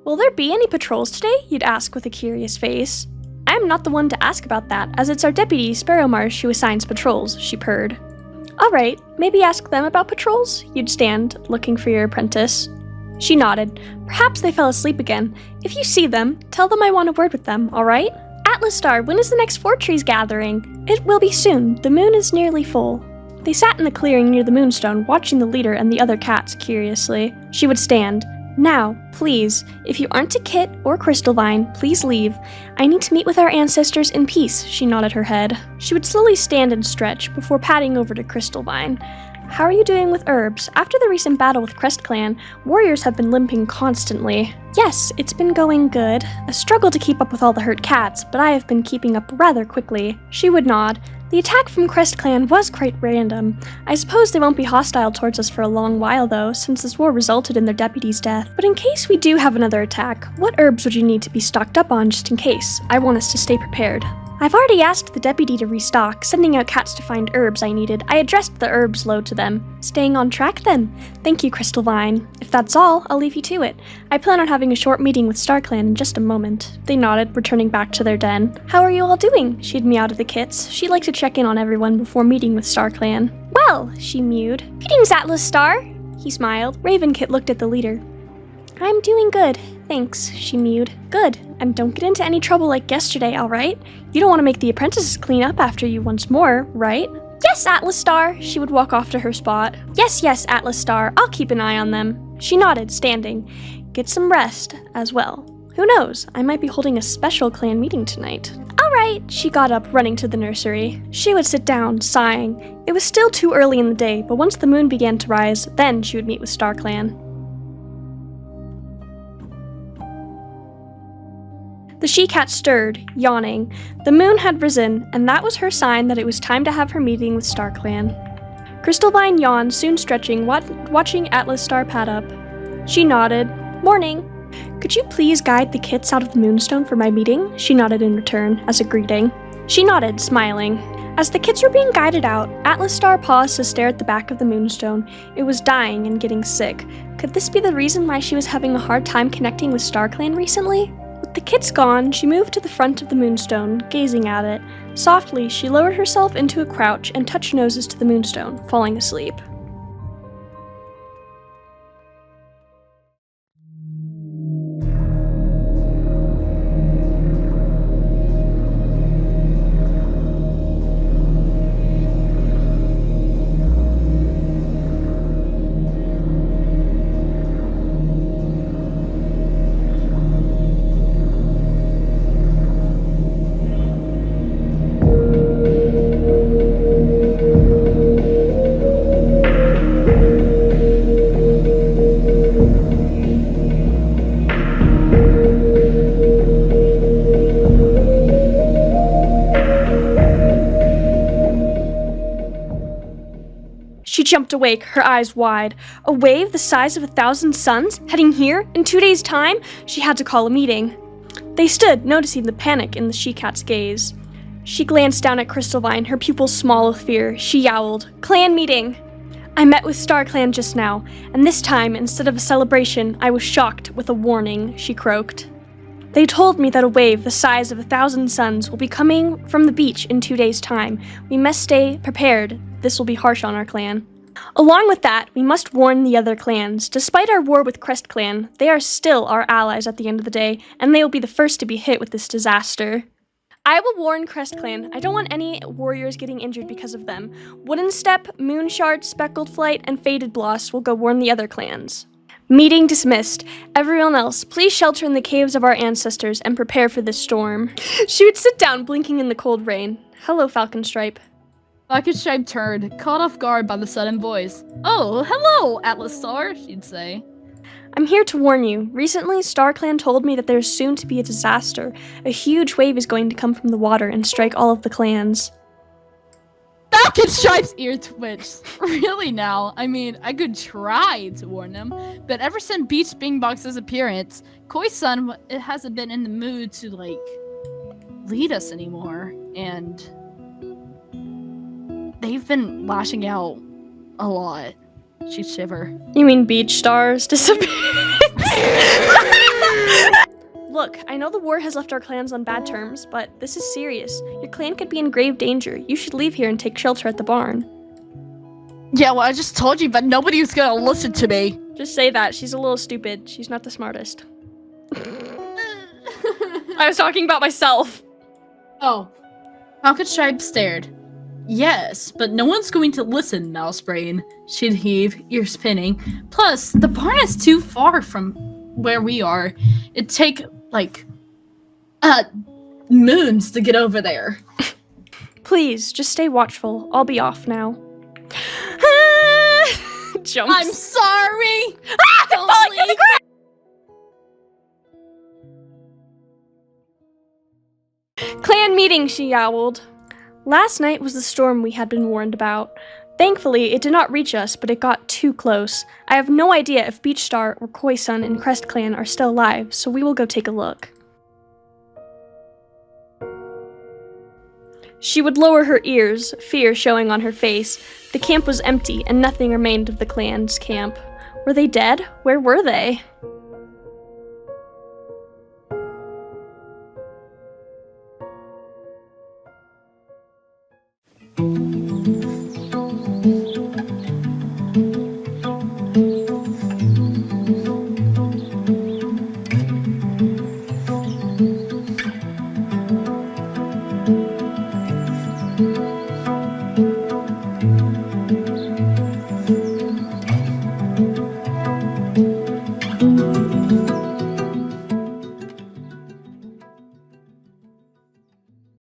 Will there be any patrols today? You'd ask with a curious face. I am not the one to ask about that, as it's our deputy, Sparrowmarsh, who assigns patrols, she purred. All right, maybe ask them about patrols? You'd stand, looking for your apprentice. She nodded. Perhaps they fell asleep again. If you see them, tell them I want a word with them, all right? Atlasstar, when is the next Fort Trees gathering? It will be soon. The moon is nearly full. They sat in the clearing near the Moonstone, watching the leader and the other cats curiously. She would stand. Now, please, if you aren't a Kit or Crystalvine, please leave. I need to meet with our ancestors in peace, she nodded her head. She would slowly stand and stretch before padding over to Crystalvine. How are you doing with herbs? After the recent battle with CrestClan, warriors have been limping constantly. Yes, it's been going good. A struggle to keep up with all the hurt cats, but I have been keeping up rather quickly. She would nod. The attack from CrestClan was quite random. I suppose they won't be hostile towards us for a long while though, since this war resulted in their deputy's death. But in case we do have another attack, what herbs would you need to be stocked up on just in case? I want us to stay prepared. I've already asked the deputy to restock, sending out cats to find herbs I needed. I addressed the herbs load to them. Staying on track then. Thank you, Crystalvine. If that's all, I'll leave you to it. I plan on having a short meeting with StarClan in just a moment. They nodded, returning back to their den. How are you all doing? She'd meow to the kits. She liked to check in on everyone before meeting with StarClan. Well, she mewed. Greetings, Atlasstar. He smiled. Raven Kit looked at the leader. I'm doing good, thanks, she mewed. Good, and don't get into any trouble like yesterday, alright? You don't want to make the apprentices clean up after you once more, right? Yes, Atlasstar! She would walk off to her spot. Yes, Atlasstar, I'll keep an eye on them. She nodded, standing. Get some rest, as well. Who knows, I might be holding a special clan meeting tonight. Alright, she got up, running to the nursery. She would sit down, sighing. It was still too early in the day, but once the moon began to rise, then she would meet with StarClan. The she-cat stirred, yawning. The moon had risen, and that was her sign that it was time to have her meeting with StarClan. Crystalvine yawned, soon stretching, watching Atlasstar pad up. She nodded. Morning. Could you please guide the kits out of the Moonstone for my meeting? She nodded in return, as a greeting. She nodded, smiling. As the kits were being guided out, Atlasstar paused to stare at the back of the Moonstone. It was dying and getting sick. Could this be the reason why she was having a hard time connecting with StarClan recently? With the kits gone, she moved to the front of the Moonstone, gazing at it. Softly, she lowered herself into a crouch and touched noses to the Moonstone, falling asleep. She jumped awake, her eyes wide. A wave the size of 1,000 suns? Heading here? In 2 days' time? She had to call a meeting. They stood, noticing the panic in the she-cat's gaze. She glanced down at Crystalvine, her pupils small with fear. She yowled, "Clan meeting!" I met with StarClan just now, and this time, instead of a celebration, I was shocked with a warning, she croaked. They told me that a wave the size of 1,000 suns will be coming from the beach in 2 days' time. We must stay prepared. This will be harsh on our clan. Along with that, we must warn the other clans. Despite our war with CrestClan, they are still our allies at the end of the day, and they will be the first to be hit with this disaster. I will warn CrestClan. I don't want any warriors getting injured because of them. Wooden Step, Moonshard, Speckled Flight, and Faded Bloss will go warn the other clans. Meeting dismissed. Everyone else, please shelter in the caves of our ancestors and prepare for this storm. She would sit down, blinking in the cold rain. Hello, Falconstripe. Falconstripe turned, caught off guard by the sudden voice. Oh, hello, Atlasstar, she'd say. I'm here to warn you. Recently, StarClan told me that there's soon to be a disaster. A huge wave is going to come from the water and strike all of the clans. Falconstripe's ear twitched. Really now? I mean, I could try to warn them, but ever since Beach Bingbox's appearance, Koi-san hasn't been in the mood to, lead us anymore, and they've been lashing out a lot. She'd shiver. You mean Beach Stars disappeared? Look, I know the war has left our clans on bad terms, but this is serious. Your clan could be in grave danger. You should leave here and take shelter at the barn. Yeah, well, I just told you, but nobody was gonna listen to me. Just say that. She's a little stupid. She's not the smartest. I was talking about myself. Oh. Falconstripe stared. Yes, but no one's going to listen, Mousebrain. She'd heave, ears spinning. Plus, the barn is too far from where we are. It'd take, like, moons to get over there. Please, just stay watchful. I'll be off now. Jumps. I'm sorry! Don't falling to the ground! Clan meeting, she yowled. Last night was the storm we had been warned about. Thankfully, it did not reach us, but it got too close. I have no idea if Beachstar or Koi-sun and CrestClan are still alive, so we will go take a look. She would lower her ears, fear showing on her face. The camp was empty, and nothing remained of the clan's camp. Were they dead? Where were they?